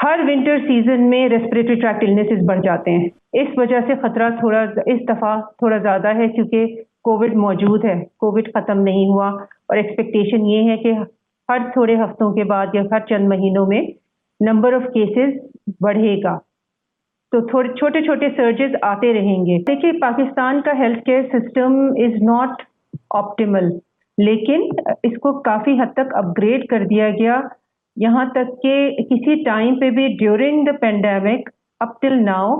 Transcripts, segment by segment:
ہر winter season میں respiratory tracked illnesses بڑھ جاتے ہیں. اس وجہ سے خطرہ تھوڑا اس دفعہ تھوڑا زیادہ ہے کیونکہ کووڈ موجود ہے، کووڈ ختم نہیں ہوا، اور ایکسپیکٹیشن یہ ہے کہ ہر تھوڑے ہفتوں کے بعد یا ہر چند مہینوں میں نمبر آف کیسز بڑھے گا، تو تھوڑے چھوٹے چھوٹے سرجز آتے رہیں گے. دیکھیے پاکستان کا health care system is not optimal, لیکن اس کو کافی حد تک اپ گریڈ کر دیا گیا، یہاں تک کہ کسی ٹائم پہ بھی during the pandemic up till now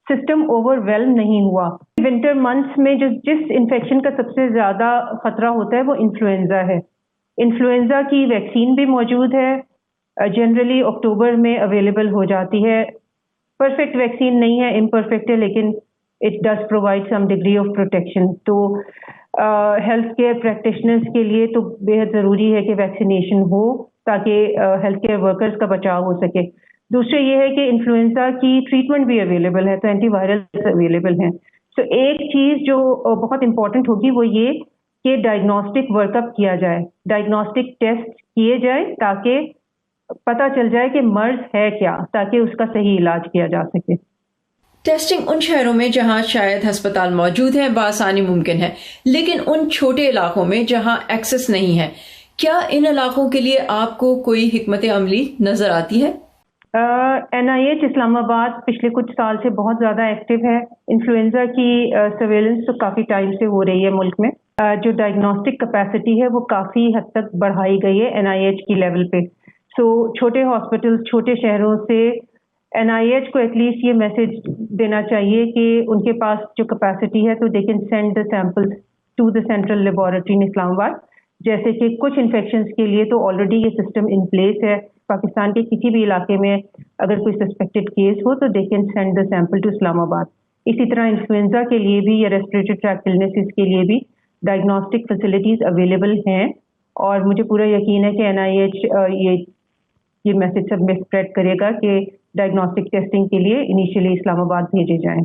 system over whelm نہیں ہوا. ونٹر منتھس میں جس انفیکشن کا سب سے زیادہ خطرہ ہوتا ہے وہ انفلوئنزا ہے. انفلوئنزا کی ویکسین بھی موجود ہے، جنرلی اکتوبر میں اویلیبل ہو جاتی ہے. پرفیکٹ ویکسین نہیں ہے، امپرفیکٹ ہے، لیکن it does provide some degree of protection. تو ہیلتھ کیئر پریکٹیشنرز کے لیے تو بے حد ضروری ہے کہ ویکسینیشن ہو تاکہ ہیلتھ کیئر ورکرز کا بچاؤ ہو سکے. دوسرے یہ ہے کہ انفلوئنزا کی ٹریٹمنٹ بھی اویلیبل ہے، تو اینٹی وائرل اویلیبل ہیں. تو ایک چیز جو بہت امپورٹنٹ ہوگی وہ یہ کہ ڈائگنوسٹک ورک اپ کیا جائے، ڈائگنوسٹک ٹیسٹ کیے جائیں تاکہ پتہ چل جائے کہ مرض ہے کیا، تاکہ اس کا صحیح علاج کیا جا سکے. ٹیسٹنگ ان شہروں میں جہاں شاید ہسپتال موجود ہیں بآسانی ممکن ہے، لیکن ان چھوٹے علاقوں میں جہاں ایکسس نہیں ہے، کیا ان علاقوں کے لیے آپ کو کوئی حکمت عملی نظر آتی ہے؟ NIH اسلام آباد پچھلے کچھ سال سے بہت زیادہ ایکٹیو ہے. انفلوئنزا کی سرویلنس تو کافی ٹائم سے ہو رہی ہے ملک میں. جو ڈائگنوسٹک کیپیسٹی ہے وہ کافی حد تک بڑھائی گئی ہے NIH کی لیول پہ. سو چھوٹے ہاسپٹل چھوٹے شہروں سے NIH کو ایٹ لیسٹ یہ میسج دینا چاہیے کہ ان کے پاس جو کیپیسٹی ہے تو they can send the sample to the central laboratory in Islamabad. جیسے کہ کچھ انفیکشنز کے لیے تو آلریڈی یہ سسٹم ان پلیس ہے. پاکستان کے کسی بھی علاقے میں اگر کوئی سسپیکٹڈ کیس ہو تو they can send the sample to Islamabad. اسی طرح انفلوئنزا کے لیے بھی یا ریسپریٹری ٹریکٹ النیسز کے لیے بھی ڈائگنوسٹک فیسلٹیز اویلیبل ہیں، اور مجھے پورا یقین ہے کہ NIH یہ میسج سب میں اسپریڈ کرے گا کہ ڈائگنوسٹک ٹیسٹنگ کے لیے انیشیلی اسلام آباد بھیجے جائیں.